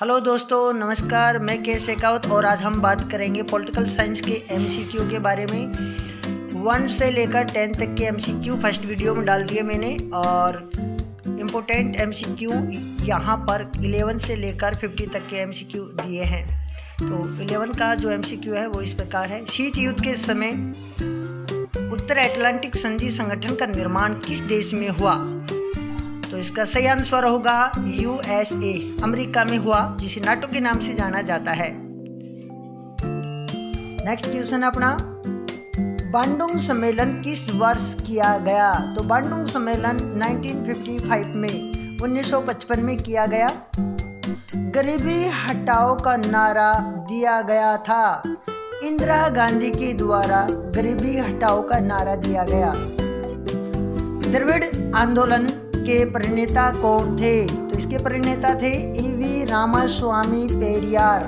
Hello दोस्तों, नमस्कार। मैं के शेखावत और आज हम बात करेंगे पॉलिटिकल साइंस के एमसीक्यू के बारे में। 1 से लेकर 10 तक के एमसीक्यू फर्स्ट वीडियो में डाल दिए मैंने और इम्पोर्टेंट एमसीक्यू यहाँ पर 11 से लेकर 50 तक के एमसीक्यू दिए हैं। तो 11 का जो एमसीक्यू है वो इस प्रकार है। शीत युद्ध के समय उत्तर अटलांटिक संधि संगठन का निर्माण किस देश में हुआ? तो इसका सही आंसर होगा यूएसए, अमेरिका में हुआ, जिसे नाटो के नाम से जाना जाता है। नेक्स्ट क्वेश्चन अपना, बांडुंग सम्मेलन किस वर्ष किया गया? तो बांडुंग सम्मेलन 1955 में 1955 में किया गया। गरीबी हटाओ का नारा दिया गया था। इंदिरा गांधी के द्वारा गरीबी हटाओ का नारा दिया गया। द्रविड़ आंदोलन के प्रणेता कौन थे? तो इसके प्रणेता थे ईवी रामास्वामी पेरियार।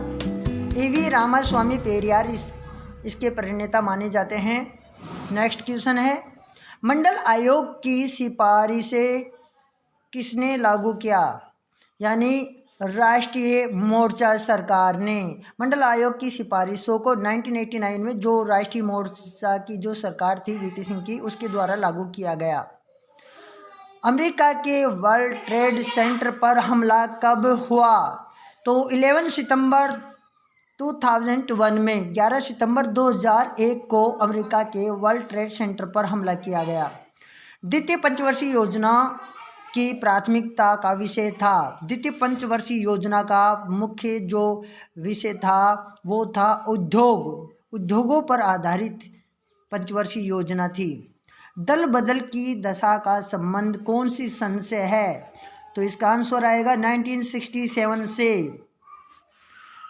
ईवी रामास्वामी पेरियार इसके प्रणेता माने जाते हैं। नेक्स्ट क्वेश्चन है, मंडल आयोग की सिफारिशें किसने लागू किया? यानी राष्ट्रीय मोर्चा सरकार ने मंडल आयोग की सिफारिशों को 1989 में जो राष्ट्रीय मोर्चा की जो सरकार थी वीपी सिंह की, उसके द्वारा लागू किया गया। अमेरिका के वर्ल्ड ट्रेड सेंटर पर हमला कब हुआ? तो 11 सितंबर 2001 में 11 सितंबर 2001 को अमेरिका के वर्ल्ड ट्रेड सेंटर पर हमला किया गया। द्वितीय पंचवर्षीय योजना की प्राथमिकता का विषय था। द्वितीय पंचवर्षीय योजना का मुख्य जो विषय था वो था उद्योगों पर आधारित पंचवर्षीय योजना थी। दल बदल की दशा का संबंध कौन सी सन से है? तो इसका आंसर आएगा 1967 से।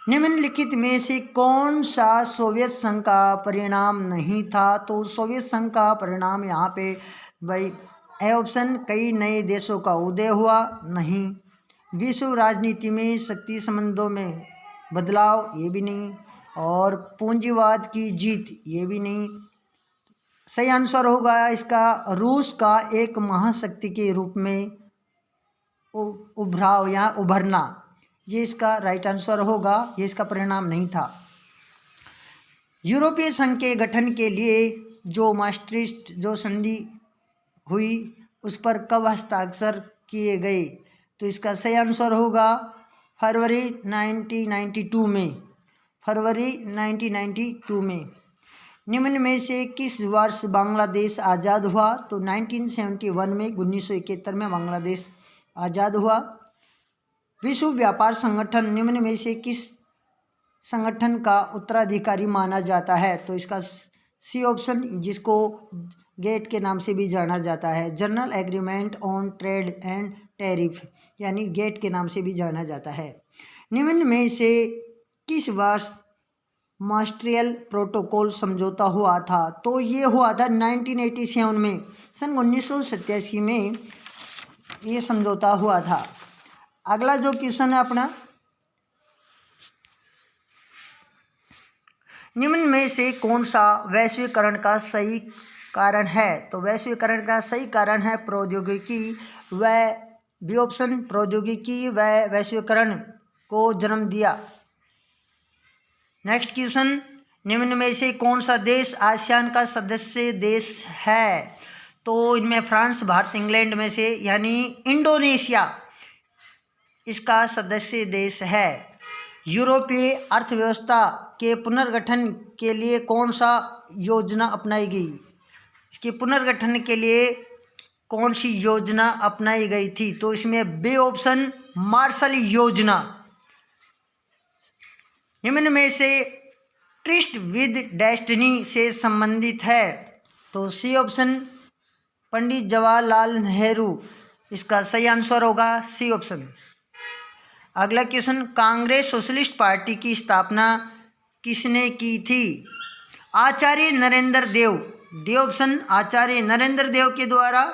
निम्नलिखित में से कौन सा सोवियत संघ का परिणाम नहीं था? तो सोवियत संघ का परिणाम यहाँ पे भाई ए ऑप्शन, कई नए देशों का उदय हुआ नहीं। विश्व राजनीति में शक्ति संबंधों में बदलाव, ये भी नहीं। और पूंजीवाद की जीत, ये भी नहीं। सही आंसर होगा इसका रूस का एक महाशक्ति के रूप में उभराव या उभरना, ये इसका राइट आंसर होगा। ये इसका परिणाम नहीं था। यूरोपीय संघ के गठन के लिए जो maastricht जो संधि हुई उस पर कब हस्ताक्षर किए गए? तो इसका सही आंसर होगा फरवरी 1992 में। फरवरी 1992 में। निम्न में से किस वर्ष बांग्लादेश आज़ाद हुआ? तो 1971 में, 1971 में बांग्लादेश आज़ाद हुआ। विश्व व्यापार संगठन निम्न में से किस संगठन का उत्तराधिकारी माना जाता है? तो इसका सी ऑप्शन, जिसको गेट के नाम से भी जाना जाता है, general agreement on trade and tariff, यानी गेट के नाम से भी जाना जाता है। निम्न में से किस वर्ष मॉन्ट्रियल प्रोटोकॉल समझौता हुआ था? तो ये हुआ था 1987 में, सन 1987 में ये समझौता हुआ था। अगला जो क्वेश्चन है अपना, निम्न में से कौन सा वैश्वीकरण का सही कारण है? तो वैश्वीकरण का सही कारण है प्रौद्योगिकी व बी ऑप्शन, प्रौद्योगिकी व वैश्वीकरण को जन्म दिया। नेक्स्ट क्वेश्चन, निम्न में से कौन सा देश आसियान का सदस्य देश है? तो इनमें फ्रांस, भारत, इंग्लैंड में से यानी इंडोनेशिया इसका सदस्य देश है। यूरोपीय अर्थव्यवस्था के पुनर्गठन के लिए कौन सा योजना अपनाई गई? इसके पुनर्गठन के लिए कौन सी योजना अपनाई गई थी? तो इसमें बी ऑप्शन, मार्शल योजना। निम्न में से ट्रिस्ट विद डेस्टिनी से संबंधित है? तो सी ऑप्शन, पंडित जवाहरलाल नेहरू इसका सही आंसर होगा, सी ऑप्शन। अगला क्वेश्चन, कांग्रेस सोशलिस्ट पार्टी की स्थापना किसने की थी? आचार्य नरेंद्र देव, डी ऑप्शन, आचार्य नरेंद्र देव के द्वारा।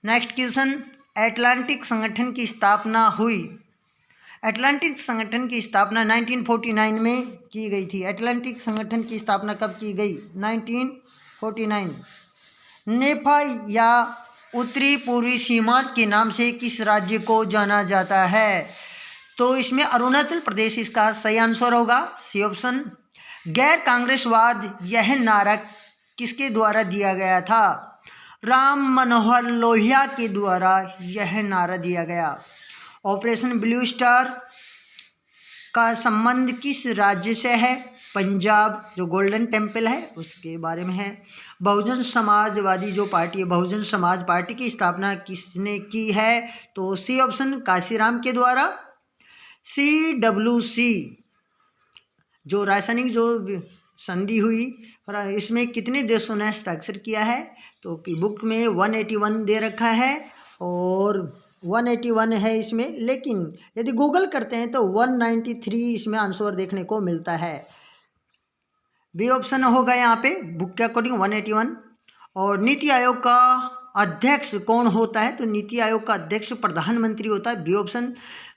नेक्स्ट क्वेश्चन, अटलांटिक संगठन की स्थापना हुई? अटलांटिक संगठन की स्थापना 1949 में की गई थी। अटलांटिक संगठन की स्थापना कब की गई? 1949। नेफा या उत्तरी पूर्वी सीमांत के नाम से किस राज्य को जाना जाता है? तो इसमें अरुणाचल प्रदेश इसका सही आंसर होगा, सी ऑप्शन। गैर कांग्रेसवाद यह नारा किसके द्वारा दिया गया था? राम मनोहर लोहिया के द्वारा यह नारा दिया गया। ऑपरेशन ब्लू स्टार का संबंध किस राज्य से है? पंजाब, जो गोल्डन टेम्पल है उसके बारे में है। बहुजन समाजवादी जो पार्टी है, बहुजन समाज पार्टी की स्थापना किसने की है? तो सी ऑप्शन, काशीराम के द्वारा। CWC जो रासायनिक जो संधि हुई और इसमें कितने देशों ने हस्ताक्षर किया है? तो कि बुक में 181 दे रखा है और 181 है इसमें, लेकिन यदि गूगल करते हैं तो 193 इसमें आंसर देखने को मिलता है। बी ऑप्शन होगा यहाँ पे बुक के अकॉर्डिंग 181। और नीति आयोग का अध्यक्ष कौन होता है? तो नीति आयोग का अध्यक्ष प्रधानमंत्री होता है। B option.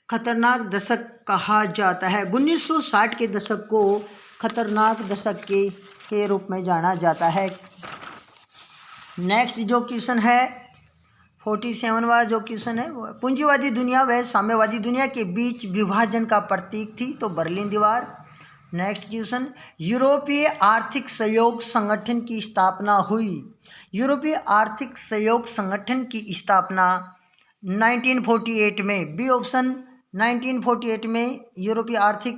खतरनाक दशक कहा जाता है, 1960 के दशक को खतरनाक दशक के रूप में जाना जाता है। नेक्स्ट जो क्वेश्चन है 47वां जो क्वेश्चन है वो पूंजीवादी दुनिया व साम्यवादी दुनिया के बीच विभाजन का प्रतीक थी, तो बर्लिन दीवार। नेक्स्ट क्वेश्चन, यूरोपीय आर्थिक सहयोग संगठन की स्थापना हुई। यूरोपीय आर्थिक सहयोग संगठन की स्थापना 1948 में। बी ऑप्शन, 1948 में यूरोपीय आर्थिक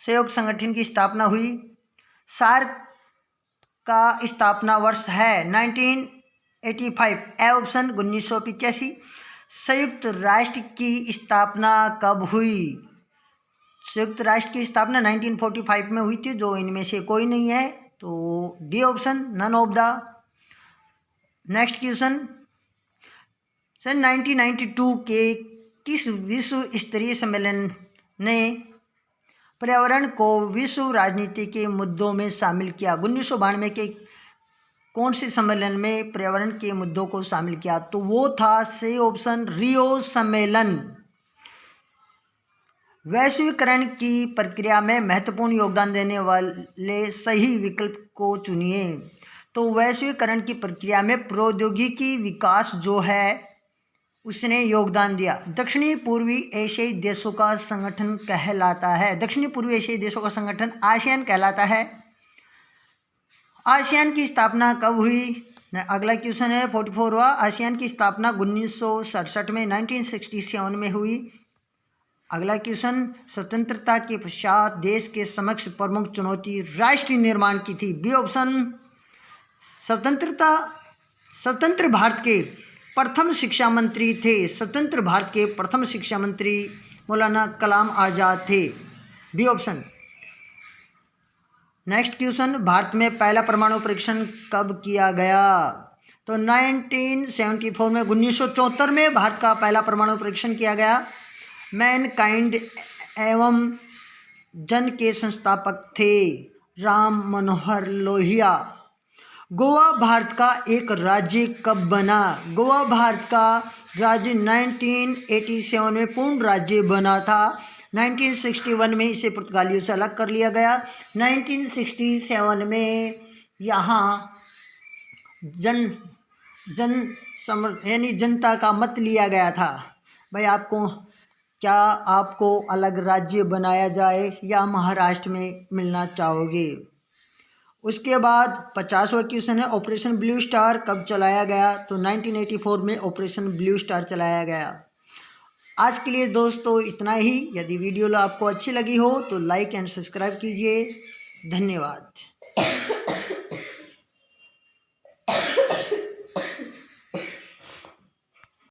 सहयोग संगठन की स्थापना हुई। सार्क का स्थापना वर्ष है 1985। A option, 1985। संयुक्त राष्ट्र की स्थापना कब हुई? संयुक्त राष्ट्र की स्थापना 1945 में हुई थी, जो इनमें से कोई नहीं है, तो D option, none of the. Next question, सन 1992 के किस विश्व स्तरीय सम्मेलन ने पर्यावरण को विश्व राजनीति के मुद्दों में शामिल किया? 1992 के कौन से सम्मेलन में पर्यावरण के मुद्दों को शामिल किया? तो वो था सही ऑप्शन, रियो सम्मेलन। वैश्वीकरण की प्रक्रिया में महत्वपूर्ण योगदान देने वाले सही विकल्प को चुनिए। तो वैश्वीकरण की प्रक्रिया में प्रौद्योगिकी विकास जो है उसने योगदान दिया। दक्षिणी पूर्वी एशियाई देशों का संगठन कहलाता है, दक्षिणी पूर्वी एशियाई देशों का संगठन आसियान कहलाता है। आसियान की स्थापना कब हुई? अगला क्वेश्चन है 44वां, आसियान की स्थापना 1967 में 1967 में हुई। अगला क्वेश्चन, स्वतंत्रता के पश्चात देश के समक्ष प्रमुख चुनौती राष्ट्रीय निर्माण की थी। बी ऑप्शन, स्वतंत्र भारत के प्रथम शिक्षा मंत्री थे। स्वतंत्र भारत के प्रथम शिक्षा मंत्री मौलाना कलाम आज़ाद थे। B option. Next question, Bharat में पहला परमाणु परीक्षण कब किया गया? तो 1974 में, 1974 में भारत का पहला परमाणु परीक्षण किया गया। मैनकाइंड एवं जन के संस्थापक थे राम मनोहर लोहिया। गोवा भारत का एक राज्य कब बना? गोवा भारत का राज्य 1987 में पूर्ण राज्य बना था। 1961 में इसे पुर्तगालियों से अलग कर लिया गया। 1967 में यहाँ यानी जनता का मत लिया गया था, भाई क्या आपको अलग राज्य बनाया जाए या महाराष्ट्र में मिलना चाहोगे? उसके बाद 50वां क्वेश्चन है, ऑपरेशन ब्लू स्टार कब चलाया गया? तो 1984 में ऑपरेशन ब्लू स्टार चलाया गया। आज के लिए दोस्तों इतना ही। यदि वीडियो आपको अच्छी लगी हो तो लाइक एंड सब्सक्राइब कीजिए। धन्यवाद।